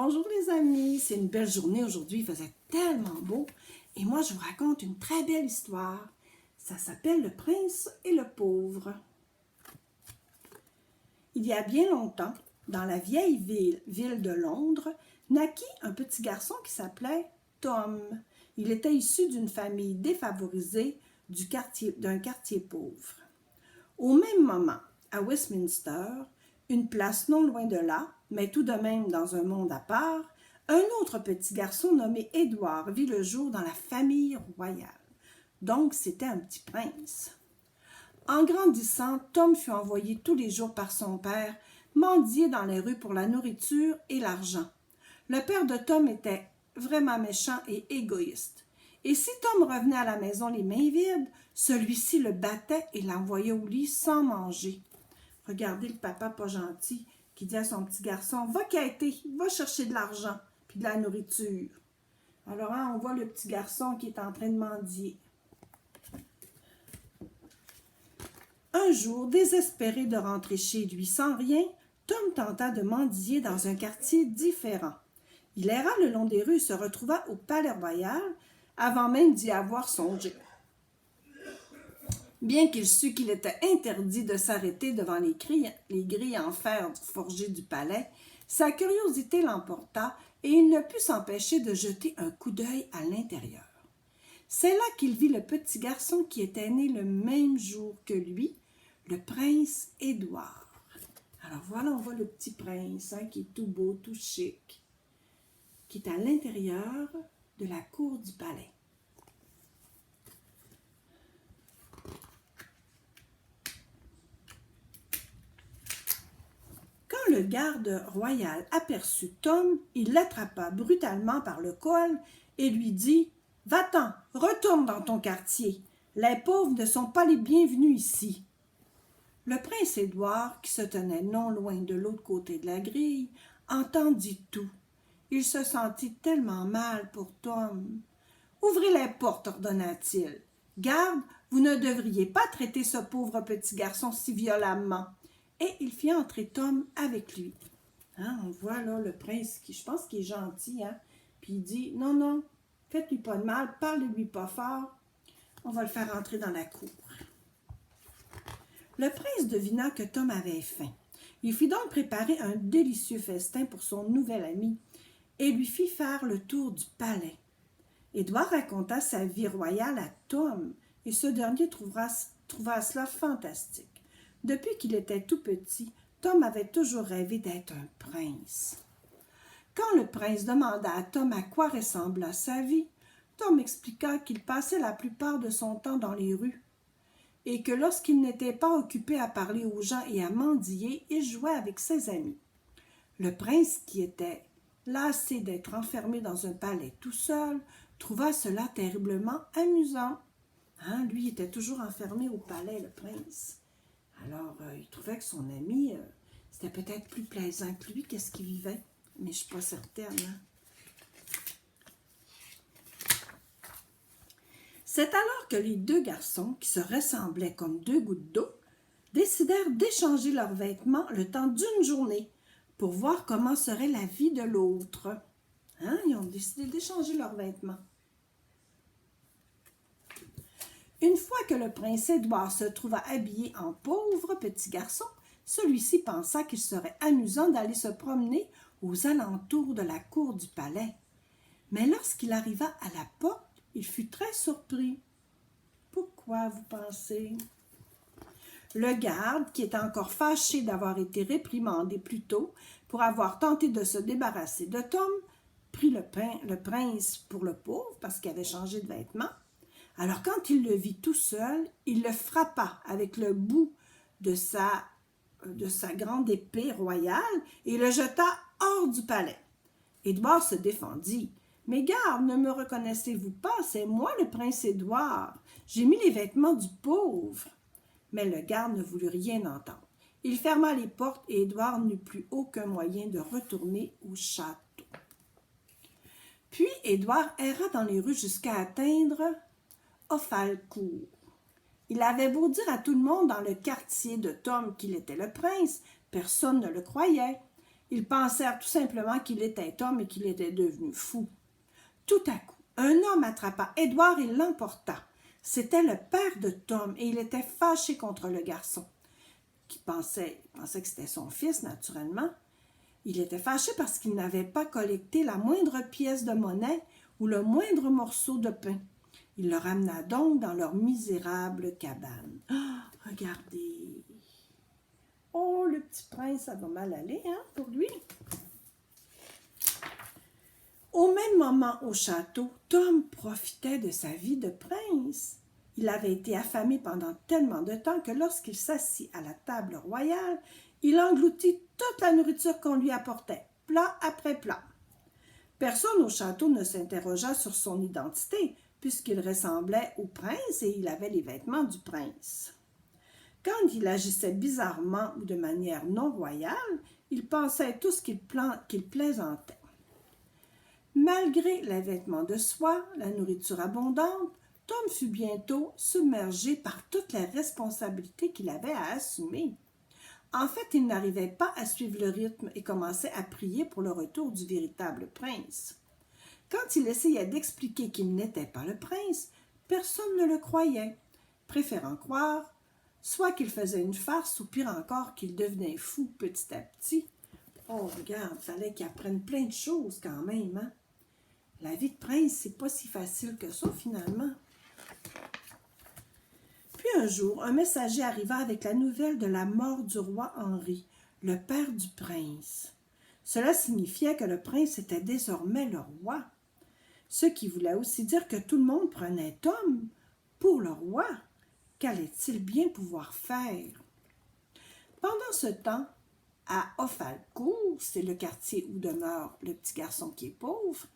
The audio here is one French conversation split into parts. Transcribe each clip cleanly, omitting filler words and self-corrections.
Bonjour les amis, c'est une belle journée aujourd'hui, il faisait tellement beau et moi je vous raconte une très belle histoire. Ça s'appelle Le Prince et le Pauvre. Il y a bien longtemps, dans la vieille ville de Londres, naquit un petit garçon qui s'appelait Tom. Il était issu d'une famille défavorisée d'un quartier pauvre. Au même moment, à Westminster, une place non loin de là, mais tout de même dans un monde à part, un autre petit garçon nommé Édouard vit le jour dans la famille royale. Donc, c'était un petit prince. En grandissant, Tom fut envoyé tous les jours par son père mendier dans les rues pour la nourriture et l'argent. Le père de Tom était vraiment méchant et égoïste. Et si Tom revenait à la maison les mains vides, celui-ci le battait et l'envoyait au lit sans manger. Regardez le papa pas gentil qui dit à son petit garçon « Va quêter, va chercher de l'argent puis de la nourriture. » Alors, on voit le petit garçon qui est en train de mendier. Un jour, désespéré de rentrer chez lui sans rien, Tom tenta de mendier dans un quartier différent. Il erra le long des rues et se retrouva au Palais Royal avant même d'y avoir songé. Bien qu'il sût qu'il était interdit de s'arrêter devant les grilles en fer forgées du palais, sa curiosité l'emporta et il ne put s'empêcher de jeter un coup d'œil à l'intérieur. C'est là qu'il vit le petit garçon qui était né le même jour que lui, le prince Édouard. Alors voilà, on voit le petit prince qui est tout beau, tout chic, qui est à l'intérieur de la cour du palais. Quand le garde royal aperçut Tom, il l'attrapa brutalement par le col et lui dit « Va-t'en, retourne dans ton quartier. Les pauvres ne sont pas les bienvenus ici. » Le prince Édouard, qui se tenait non loin de l'autre côté de la grille, entendit tout. Il se sentit tellement mal pour Tom. « Ouvrez les portes, ordonna-t-il. « Garde, vous ne devriez pas traiter ce pauvre petit garçon si violemment. » Et il fit entrer Tom avec lui. On voit là le prince qui, je pense qu'il est gentil, puis il dit, non, non, faites-lui pas de mal, parlez-lui pas fort, on va le faire entrer dans la cour. Le prince devina que Tom avait faim. Il fit donc préparer un délicieux festin pour son nouvel ami et lui fit faire le tour du palais. Édouard raconta sa vie royale à Tom et ce dernier trouva cela fantastique. Depuis qu'il était tout petit, Tom avait toujours rêvé d'être un prince. Quand le prince demanda à Tom à quoi ressemblait sa vie, Tom expliqua qu'il passait la plupart de son temps dans les rues et que lorsqu'il n'était pas occupé à parler aux gens et à mendier, il jouait avec ses amis. Le prince, qui était lassé d'être enfermé dans un palais tout seul, trouva cela terriblement amusant. Lui était toujours enfermé au palais, le prince. Alors, il trouvait que son ami, c'était peut-être plus plaisant que lui, qu'est-ce qu'il vivait, mais je ne suis pas certaine. C'est alors que les deux garçons, qui se ressemblaient comme deux gouttes d'eau, décidèrent d'échanger leurs vêtements le temps d'une journée pour voir comment serait la vie de l'autre. Ils ont décidé d'échanger leurs vêtements. Une fois que le prince Édouard se trouva habillé en pauvre petit garçon, celui-ci pensa qu'il serait amusant d'aller se promener aux alentours de la cour du palais. Mais lorsqu'il arriva à la porte, il fut très surpris. Pourquoi, vous pensez? Le garde, qui était encore fâché d'avoir été réprimandé plus tôt pour avoir tenté de se débarrasser de Tom, prit le prince pour le pauvre parce qu'il avait changé de vêtements. Alors quand il le vit tout seul, il le frappa avec le bout de sa grande épée royale et le jeta hors du palais. Édouard se défendit. « Mais garde, ne me reconnaissez-vous pas? C'est moi le prince Édouard. J'ai mis les vêtements du pauvre. » Mais le garde ne voulut rien entendre. Il ferma les portes et Édouard n'eut plus aucun moyen de retourner au château. Puis Édouard erra dans les rues jusqu'à atteindre Offalcourt. Il avait beau dire à tout le monde dans le quartier de Tom qu'il était le prince, personne ne le croyait. Ils pensèrent tout simplement qu'il était homme et qu'il était devenu fou. Tout à coup, un homme attrapa Édouard et l'emporta. C'était le père de Tom et il était fâché contre le garçon, qui pensait que c'était son fils, naturellement. Il était fâché parce qu'il n'avait pas collecté la moindre pièce de monnaie ou le moindre morceau de pain. Il le ramena donc dans leur misérable cabane. Ah, regardez! Oh, le petit prince, ça va mal aller, hein, pour lui. Au même moment au château, Tom profitait de sa vie de prince. Il avait été affamé pendant tellement de temps que lorsqu'il s'assit à la table royale, il engloutit toute la nourriture qu'on lui apportait, plat après plat. Personne au château ne s'interrogea sur son identité, puisqu'il ressemblait au prince et il avait les vêtements du prince. Quand il agissait bizarrement ou de manière non royale, ils pensaient tous qu'il plaisantait. Malgré les vêtements de soie, la nourriture abondante, Tom fut bientôt submergé par toutes les responsabilités qu'il avait à assumer. En fait, il n'arrivait pas à suivre le rythme et commençait à prier pour le retour du véritable prince. Quand il essayait d'expliquer qu'il n'était pas le prince, personne ne le croyait, préférant croire soit qu'il faisait une farce ou pire encore qu'il devenait fou petit à petit. Oh, regarde, il fallait qu'il apprenne plein de choses quand même, hein? La vie de prince, c'est pas si facile que ça, finalement. Puis un jour, un messager arriva avec la nouvelle de la mort du roi Henri, le père du prince. Cela signifiait que le prince était désormais le roi, ce qui voulait aussi dire que tout le monde prenait Tom pour le roi. Qu'allait-il bien pouvoir faire? Pendant ce temps, à Offalcourt, c'est le quartier où demeure le petit garçon qui est pauvre,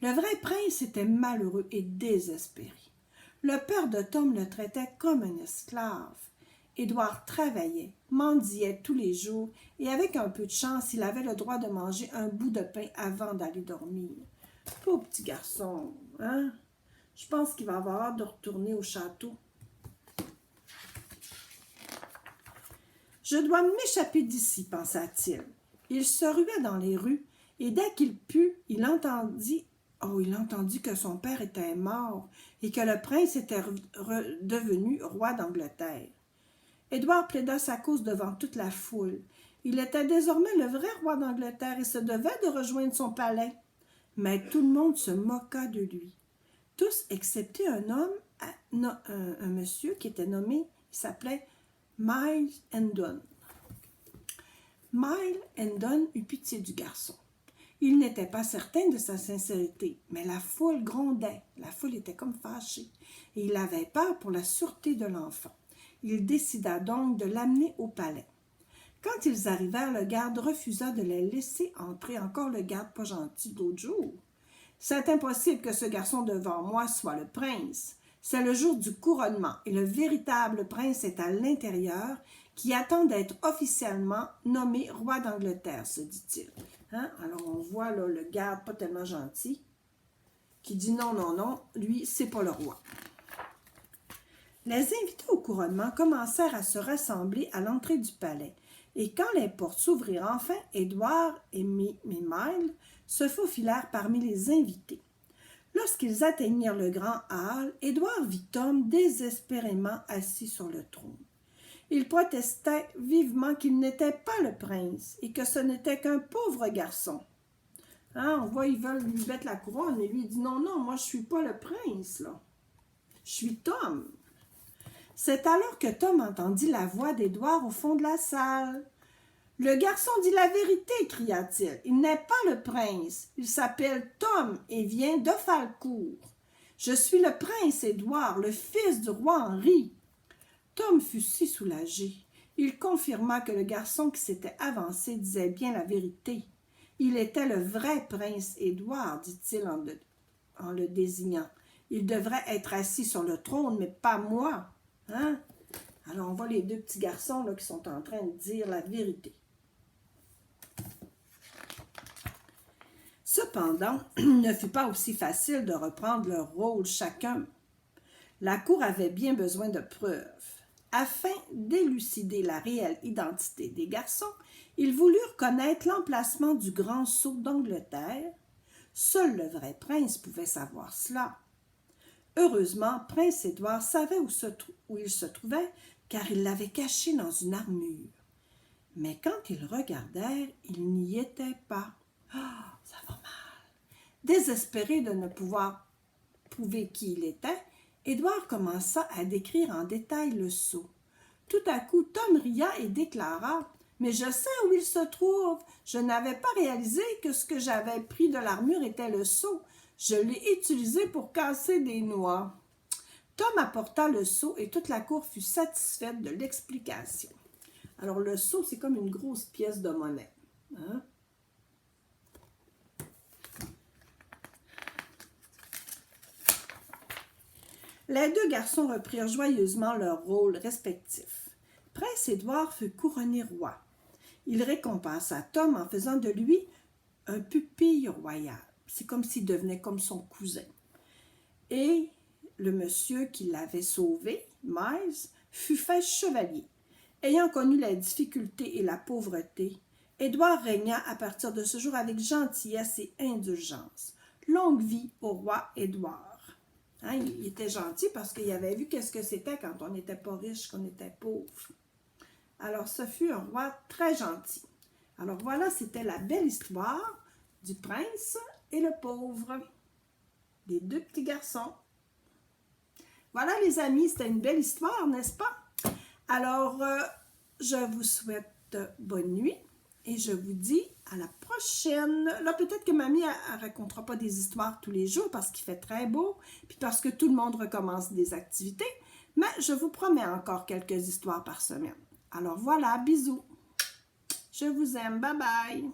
le vrai prince était malheureux et désespéré. Le père de Tom le traitait comme un esclave. Édouard travaillait, mendiait tous les jours et avec un peu de chance, il avait le droit de manger un bout de pain avant d'aller dormir. Pauvre petit garçon, hein? Je pense qu'il va avoir hâte de retourner au château. Je dois m'échapper d'ici, pensa-t-il. Il se ruait dans les rues et dès qu'il put, il entendit que son père était mort et que le prince était devenu roi d'Angleterre. Édouard plaida sa cause devant toute la foule. Il était désormais le vrai roi d'Angleterre et se devait de rejoindre son palais. Mais tout le monde se moqua de lui. Tous excepté un homme, un monsieur qui était nommé, il s'appelait Miles Hendon. Miles Hendon eut pitié du garçon. Il n'était pas certain de sa sincérité, mais la foule grondait, la foule était comme fâchée, et il avait peur pour la sûreté de l'enfant. Il décida donc de l'amener au palais. Quand ils arrivèrent, le garde refusa de les laisser entrer, encore le garde pas gentil d'autre jour. « C'est impossible que ce garçon devant moi soit le prince. C'est le jour du couronnement, et le véritable prince est à l'intérieur, qui attend d'être officiellement nommé roi d'Angleterre, se dit-il. » Hein? Alors, on voit là, le garde pas tellement gentil qui dit non, non, non, lui, c'est pas le roi. Les invités au couronnement commencèrent à se rassembler à l'entrée du palais. Et quand les portes s'ouvrirent enfin, Édouard et Miles se faufilèrent parmi les invités. Lorsqu'ils atteignirent le grand hall, Édouard vit Tom désespérément assis sur le trône. Il protestait vivement qu'il n'était pas le prince et que ce n'était qu'un pauvre garçon. Hein, on voit, ils veulent lui mettre la couronne et lui il dit non, non, moi je ne suis pas le prince, là. Je suis Tom. C'est alors que Tom entendit la voix d'Édouard au fond de la salle. « Le garçon dit la vérité, cria-t-il. Il n'est pas le prince. Il s'appelle Tom et vient d'Offalcourt. Je suis le prince Édouard, le fils du roi Henri. » Tom fut si soulagé. Il confirma que le garçon qui s'était avancé disait bien la vérité. Il était le vrai prince Édouard, dit-il en le désignant. Il devrait être assis sur le trône, mais pas moi. Hein? Alors, on voit les deux petits garçons là, qui sont en train de dire la vérité. Cependant, il ne fut pas aussi facile de reprendre leur rôle chacun. La cour avait bien besoin de preuves. Afin d'élucider la réelle identité des garçons, ils voulurent connaître l'emplacement du grand sceau d'Angleterre. Seul le vrai prince pouvait savoir cela. Heureusement, Prince Édouard savait où il se trouvait, car il l'avait caché dans une armure. Mais quand ils regardèrent, il n'y était pas. Ah, ça va mal. Désespéré de ne pouvoir prouver qui il était, Édouard commença à décrire en détail le sceau. Tout à coup, Tom ria et déclara « Mais je sais où il se trouve. Je n'avais pas réalisé que ce que j'avais pris de l'armure était le sceau. Je l'ai utilisé pour casser des noix. » Tom apporta le seau et toute la cour fut satisfaite de l'explication. Alors, le seau, c'est comme une grosse pièce de monnaie. Hein? Les deux garçons reprirent joyeusement leurs rôles respectifs. Prince Édouard fut couronné roi. Il récompensa Tom en faisant de lui un pupille royal. C'est comme s'il devenait comme son cousin. Et le monsieur qui l'avait sauvé, Miles, fut fait chevalier. Ayant connu la difficulté et la pauvreté, Édouard régna à partir de ce jour avec gentillesse et indulgence. Longue vie au roi Édouard. Hein, il était gentil parce qu'il avait vu qu'est-ce que c'était quand on n'était pas riche, qu'on était pauvre. Alors, ce fut un roi très gentil. Alors voilà, c'était la belle histoire du prince et le pauvre, des deux petits garçons. Voilà les amis, c'était une belle histoire, n'est-ce pas? Alors, je vous souhaite bonne nuit et je vous dis à la prochaine. Là, peut-être que mamie ne racontera pas des histoires tous les jours parce qu'il fait très beau, puis parce que tout le monde recommence des activités, mais je vous promets encore quelques histoires par semaine. Alors voilà, bisous. Je vous aime, bye bye.